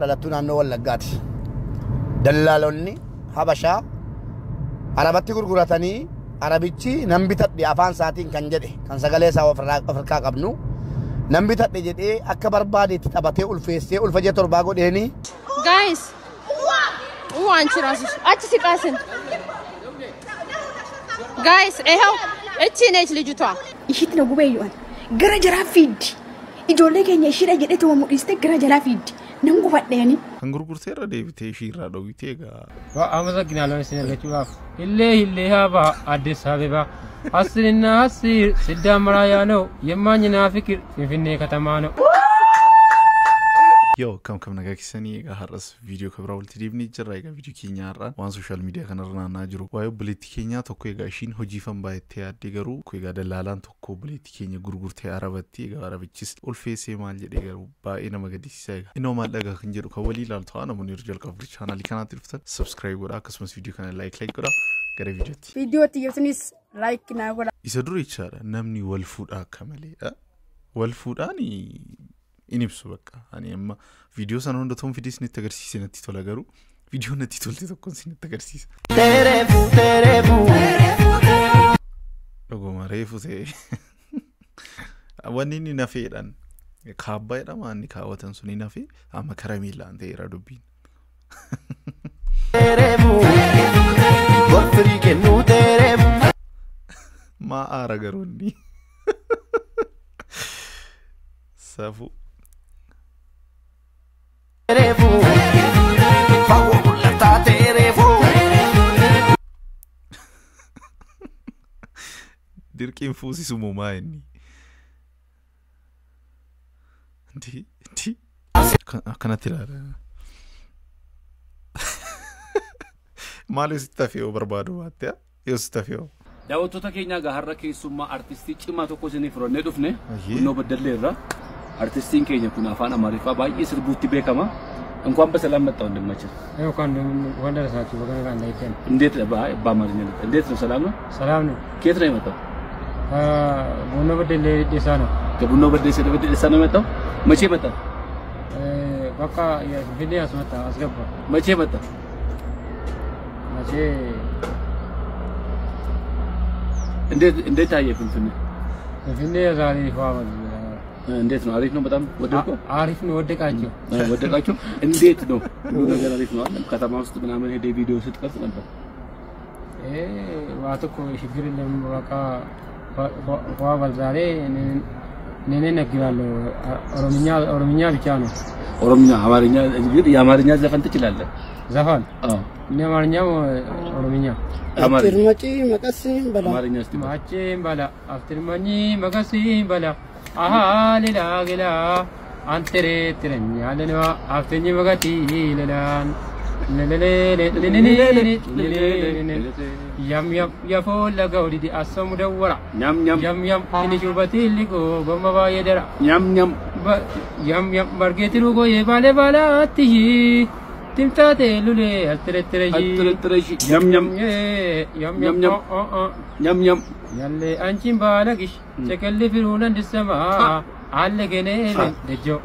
dhalattuu naannoo Wallaggaati. Dallaalonni Habashaa Arabatti gurguratanii Arabichi nan bitadhe afaan isaatiin kan jedhe kan sagalee isaa ofirraa qabnu nan bitadhe jedhee akka barbaadeetti taphatee ulfeessee ulfa jee torbaa godheeni. Guys, አንቺ ራስሽ አቺ ሲቃስን guys እቺ ነች ልጅቷ ይሽት ነው ጉበዩን ገረ ጀራ ፊድ ኢጆሌ ከኛ ይሽራ ጀደቱ ሙዲስተ ገረ ጀራ ፊድ ነንጉ ፈደኒ አንጉርጉርቴ ረዴብቴ ሺራ ዶዊቴጋ አመሰግናለሁ ስለለችው አፍ ኢሌ ሃባ አዲስ አበባ አስልና አስር ሲዳምራያ ነው የማኝና ፍቅር ፍንፍኔ ከተማ ነው Yo, kam naga kisani ega harras video kabra ulti dibni jirra ega video kenya arran wan social media kanarna na jiru wayo buleti kenya tokko ega shin hojifan baayte adde garu ko ega dalalan tokko buleti kenya gurgurte arabatti ega arabichis ulfeese mal jede garu ba ina magadisi ega ino mal daga kinjeru ka wali lal tawana munir jal kabri channel kanat irfta subscribe goda kasmas video kana like goda gare video tiyotnis like na goda isaduru ichara namni wal fuda kamale wal fuda ni inibsu baka ani amma video san hondo tom fidis ni tagarsiise natti tola garu video natti tolte tokkon sin tagarsiise terefu logo marefu te awani ni nafedan kaabba edama ni kaawatan suni nafe amma karamila ante era dubbin terefu gorfri kenu terefu ma ara garonni safu terefu fawola ta terefu dirkin fusi sumo maini di kana tirara malu stafio barbado atta io stafio daawwattoota keenya gaharra keessummaa artistii cimaa tokko isinii furannee dhufne kunoo badalleerra artistiin keenya kun afaan amaariffaa baay'ee sirbuutti beekama እንኳን በሰላም መጣው እንደማችል ያው ካን ወንደረ ሳችሁ በገና ጋር እንዳይከን እንዴት በአማርኛ እንዴት ነው ሰላም ነው ከየት ነው የመጣው ቡኖ በደሌ ዴሳ ነው ከቡኖ በደሌ ዴሳ ነው የመጣው መቼ መጣ በቃ የቪዲዮ አስመጣ አስገባ መቼ መጣ እንዴት ታየብን ፍንፍኔ ዛሬ ፋወል እንዴት ነው አሪፍ ነው በጣም ወደቀው አሪፍ ነው ወደቃቸው እንዴት ነው ሁሉ ነገር አሪፍ ነው አይደል ከተማ ውስጥ ምናምን ሄደ ቪዲዮ ስትቀርጽ ነበር ዋትኮ ችግር የለም በቃ ፋወል ዛሬ ነኔ ነግራለሁ ኦሮምኛ ብቻ ነው ኦሮምኛ አማርኛ እንግዲህ የአማርኛ ዘፈን ትችላለህ ዘፈን የአማርኛ ኦሮምኛ አፍትርማጪ መቀሲም በላ አማርኛ እስቲ ማጪም በላ አፍትርማኚ መቀሲም በላ አሃ ሌላ ገላ አንተሬ ትረኛ ለነዋ አፍተኝ መጋቲ ለላን yam yafola gawdi asamu dawara yam ini jubati ligo gomma ba yedara yam bargetiru go ye bale balati timtate lule atreji yam yalle anchim balagish tekalli firuna disama alle genele dejo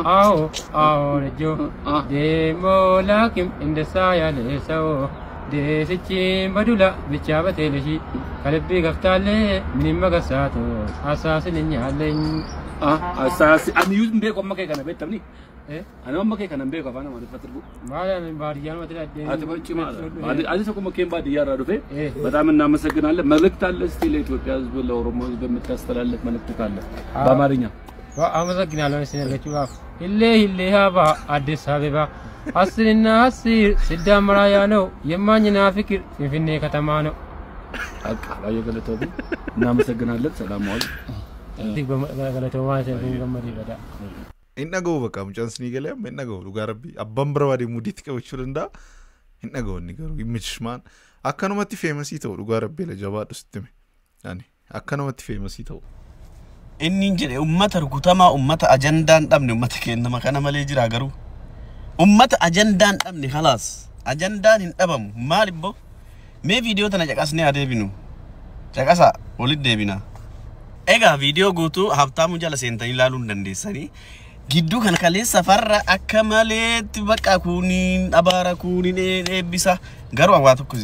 ao dejo de molakim indesa yale sao de sichim badula bichabate leshi kalbi gaftale minimma gasato asasin nyalen asas ani yus mbe ko make kana betamni ana make kana mbe ko fana ma fatrbu mala min bariyan wala de atbachi ma adi ሰው ኮመኬን ባዲ ያራዱፈ በጣም እናመሰግናለን መልእክት አለ እስቲ ለኢትዮጵያ ህዝብ ለኦሮሞ ህዝብ በመታስተላለፍ መልእክት ካለ በአማርኛ አመሰግናለሁ ስለለችው አፍ ኢሌ ሃባ አዲስ አበባ አስልና አስር ሲዳምራያ ነው የማኝና ፍቅር ፍንፍኔ ከተማ ነው አቃ ባየገለተው እናመሰግናለን ሰላም ዋል ገለተው ማለት ነው ገመድ ይበዳ innago baka muchansni gelem innago lugarbi abbambrabadi mudit kawchulunda innago nigaru imishman akkanumatti famous itaw lugarbi la jabadu sittime yani akkanumatti famous itaw innin jede ummata rukutama ummata ajandan damne ummata kenna makana male jira garu ummata ajandan damne khalas ajandan hin dabam malibbo me video tana jakasne adebinu jakasa olid debina ega video gutu haftamu jala sentani lalun dandesani gidduu kan kaleessa farra akka maleetti bakka kuniin abaara kuniin eebbisa garuu waa tokko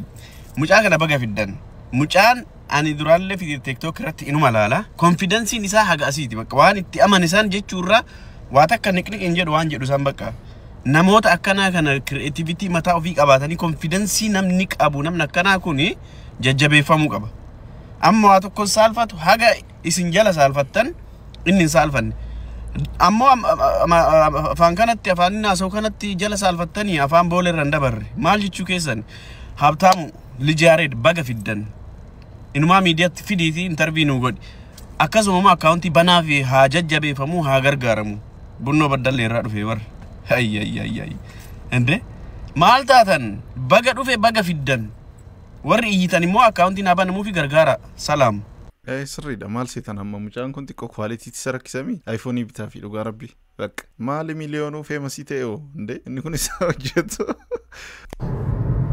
mucaa kana baga fiddan mucaan ani duraalle fi TikTok irratti inuma laala confidence isaa haga asiiti bakka waan itti amanisan jechuurra waa takka niqniq hin jedhu waan jedhu san bakka namoota akkana kana creativity mataa ofii qabaatanii confidence namni qabu namni akkana kuni jajjabeeffamuu qaba amma waa tokko saalfatu haga isin jala saalfattan inni saalfanne ammo afaan kanatti afaan naasoo kanatti jala saalfattanii afaan boolerran dabarre maal jechuu keessan habtaamu lijaareed baga fiddan inuma miidiyaatti fidiiti interview nu godhi akkasuma accounti banaa fi haa jajjabeeffamuu haa gargaaramu bunnoo baddalle irraa dhufe war ay ende maal taatan baga dhufe baga fiddan warri iyyitan immoo accounti na banamuu fi gargaara salaam sirriidha maal seetan amma mucaan kun xiqqoo kwaalitiitti sarakkisami iPhone bitaa fi dhugaa rabbi bakka maali miliyoonuu feemasii ta'e inde inni kun isa hojjetu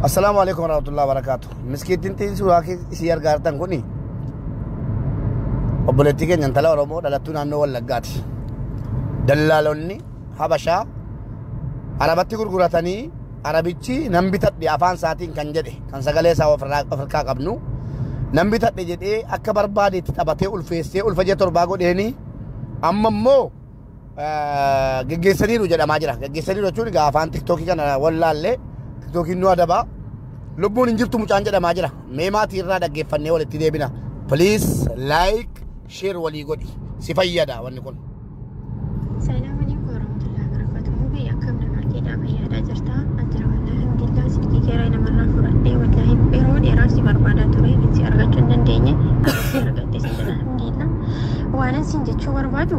Assalamu alaikum warahmatullahi wabarakatuh miskiitiin tiin suuraa isii argaartan kuni obboleettii keenya intala Oromoo dhalattuu naannoo Wallaggaati dallaalonni Habashaa Arabatti gurguratanii Arabichi nan bitadhe afaan isaatiin kan jedhe kan sagalee isaa ofirraa qabnu nan bitadhe jedhee akka barbaadeetti taphatee ulfeessee ulfajee torbaa godheeni amma immoo geggeessaniiru jedhamaa jira geggeessaniiru jechuun egaa afaan TikTokii kana wallaallee TikTokiin nu adaba lubbuun hin jirtu mucaan jedhamaa jira mee maatii irraa dhaggeeffannee walitti deebina please like share walii godhi si fayyada wanni kun Assalamu alaikum warahmatullahi wabarakatuh. Mubi akkam nama keeda fayyada jirta. Ajira wallahi alhamdulillah sidii keera namarraa fudhadhee wallahi yeroo dheeraa si barbaadaa ture itti argachuu hin dandeenye. Argattee sin jedha alhamdulillah. Waan isin jechuu barbaadu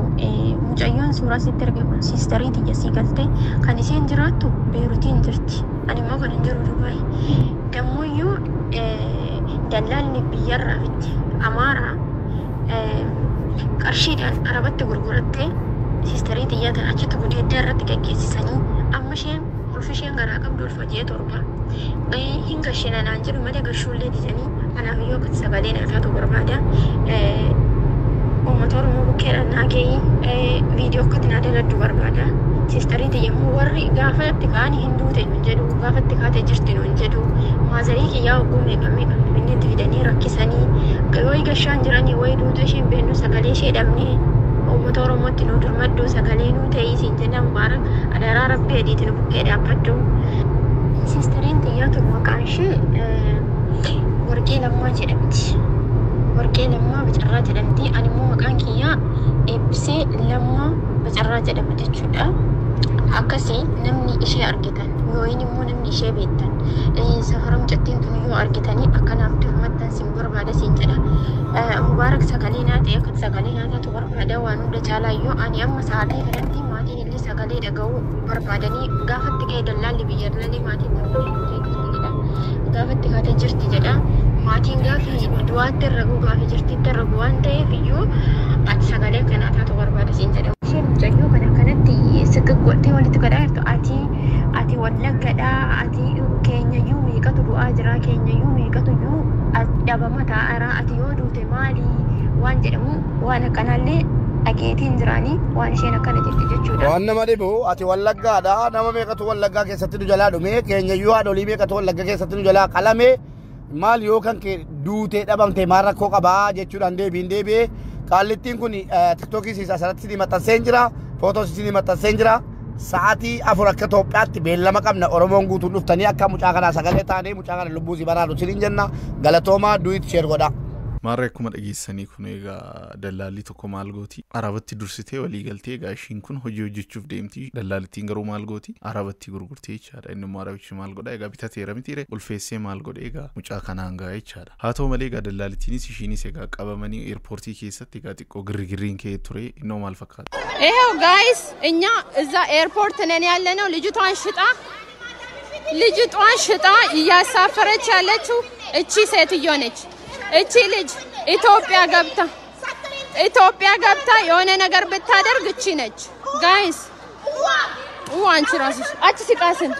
mucayyoon suuraa sitti argamu siistarii tiyya sii galtee kan isheen jiraattu Beeruutiin jirti. Ani immoo kan hin jiru Dubaay. Dammoyyuu dallaalli biyyarraa fitti Amaaraa qarshiidhaan Arabatti gurgurattee Sisterii tiyyaatan achitti gudeeddee irratti gaggeessisanii amma isheen ulfi isheen garaa qabdu ulfajee torba hin gashina naan jedhu malee gashuullee didanii kanaaf iyyoo akkati sagalee nalfaatu barbaada uummata Oromoo bukkeedhaan naagee viidiyoo akkati naa daladdu barbaada sisterii tiyyammoo warri gaafatti kaanii hin duute nun jedhu gaafatti kaatee jirti nun jedhu maazarii kiyyaa oguu meeqamee kan binneetti fidanii rakkisanii yoo gashaan jiranii wayi duutu isheen beennu sagalee ishee dhabnee uummata Oromootti nu durmadduu sagalee nu ta'ii siin jedhan baara adaraa rabbii adiitiin bukkee dhaabbaddu. Sisteriin xiyyaatu maqaan ishee Warqee Lammaa jedhamti. Warqee Lammaa Bacarraa jedhamti. Ani immoo maqaan kiyyaa Eebbisee Lammaa Bacarraa jedhama jechuudha. Akkasii namni ishee argitan yookiin immoo namni ishee beektan safara mucattiin tun yoo argitanii akkanaaf durmattan sin barbaada siin jedha. Mubaarak sagalee naa ta'e akka sagalee nyaataatu barbaada waan hunda caalaayyoo ani amma sa'aatii kanatti maatiin illee sagalee dhaga'uu barbaadanii gaafatti ka'e dallaalli biyyarlallee maatiin jedha gaafatti kaatee jirti jedha maatiin gaafii du'aatti irra guu gaafii jirtitti irra guu waan ta'eef iyyuu ati sagalee kanaa taatu barbaada siin jedha. Isheen mucayyoo kana kanatti siqqaqqoottee walitti gadhaa jirtu ati wallaggadhaa ati keenyayyuu meeqatu du'aa jira keenyayyuu meeqatu iyyuu dhabama taa'araa ati yoo duute maali waan jedhamu waan akkanaallee dhageetiin jiraanii waan isheen akkana jirti jechuudha. Waan nama dhibu ati wallaggaadha nama meeqatu wallaggaa keessatti nu jalaa dhume keenyayyuu haadholii meeqatu wallagga keessatti nu jalaa qalame maal yoo kan kee duutee dhabamte maal rakkoo qabaa jechuudhaan deebi'ee qaallittiin kun TikTokii asirratti sinii maxxanseen jira footoo sinii maxxanseen jira sa'aatii 4 akka Itoophiyaatti beellama qabna Oromoon guutuun dhuftanii akka mucaa kanaa sagalee taanee mucaa kana lubbuu si baraadu siniin jenna galatoomaa duwit sheer godha. Maarree akkuma dhageessanii kun egaa dallaalli tokko maal gooti Arabatti dursitee walii galtee egaa ishiin kun hojii hojjechuuf deemti dallalittiin garuu maal gooti Arabatti gurgurtee jechaadha inni immoo Arabichi maal godha egaa bitateera mitiire ulfeessee maal godhe egaa mucaa kanaan ga'a jechaadha haa ta'u malee egaa dallalittiinis ishiinis egaa qabamanii eerpoortii keessatti egaa xiqqoo girgirriin ka'ee ture innoo maal fakkaata ይሄው ጋይስ እኛ እዛ ኤርፖርት ነን ያለነው ልጅቷን ሽጣ እያሳፈረች ያለችው እቺ ሴትዮ ነች እቺ ልጅ ኢትዮጵያ ገብታ የሆነ ነገር ብታደርግ እቺ ነች ጋይስ አንቺ ራስሽ አቺ ሲቃስን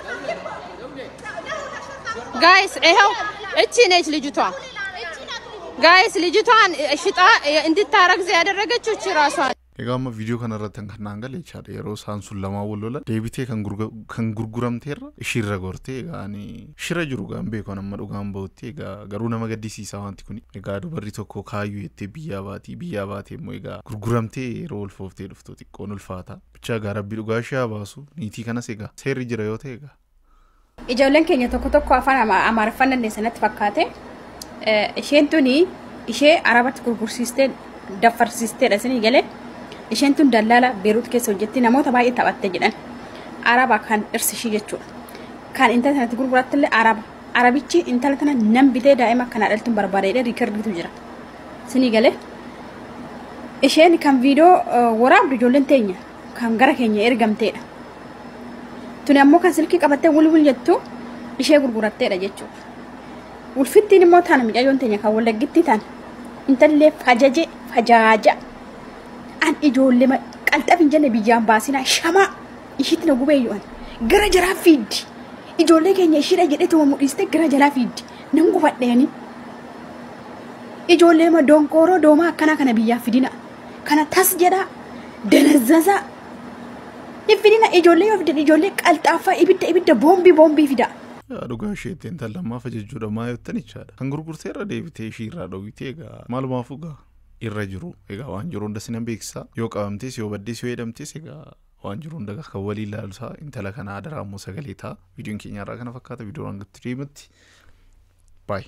ጋይስ ይሄው እቺ ነች ልጅቷ ጋይስ ልጅቷን ሽጣ እንድታረግዝ ያደረገችው እቺ ራሷ egaa amma viidiyoo kana irratti kan naangal jechaadha yeroo isaan sun lamaa wal lolan deebitee kan gurguramteerra ishirra gortee egaa ani shira jiru gaan beekon amma dhugaan ba'utti egaa garuu nama gaddisiisaa wanti kun egaa dubarri tokko kaayyuu jettee biyyaa baatee immoo egaa gurguramtee yeroo ulfooftee dhuftu xiqqoon ulfaata bichaa egaa rabbi dhugaa ishee baasu niitii kanas egaa seerri jira yoo ta'e egaa ijoolleen keenya tokko afaan amaariffaan dandeessanatti fakkaate isheen tuni ishee arabatti gurgursiistee daffarsiisteedha isinii galee isheen tun dallala Beirut keessa hojjetti namoota baay'ee taphatte jedhan araba kan dhirsishii jechuudha kan intala sanatti gurgurattillee arabichi intala tana nan bitee daa'ima kana dhaltuun barbaadeedha riikardiitu jira isinii galee isheen kan viidiyoo waraabdu ijoolleen teenya kan gara keenya ergamteedha tuni ammoo kan silkii qabattee wulwul jettu ishee gurguratteedha jechuudha ulfittiin immoo taana midhayoon teenya kan wallaggitti taan intallee fajaaja an ijoollee qalxaf hin jenne biyyaan baasinaa shamaa ishiitti na gubeeyyu'an gara jalaa fiiddi ijoollee keenya ishiidha jedhee tuma mudhiiste gara jalaa fiiddi nan gufadheeni ijoollee ma donkooroo doomaa akkanaa kana biyyaa fidina kana tas jedhaa danazzaza ifidina ijoollee yoo fidan ijoollee qalxaafaa ibidda boombii fida dhugaa isheetti intallammaa fajajjuudha maa yottan ichaadha kan gurgurteerra deebitee ishiirraa dhowwitee egaa maalumaafuu gaa irra jiru egaa waan jiru hunda sinan beeksisaa yoo qabamtees yoo baddees yoo hidhamtees egaa waan jiru hunda kan walii ilaalusaa intala kana adaraa immoo sagalee ta'a viidiyoon keenyarraa kana fakkaata viidiyoon hangatti deematti baay'ee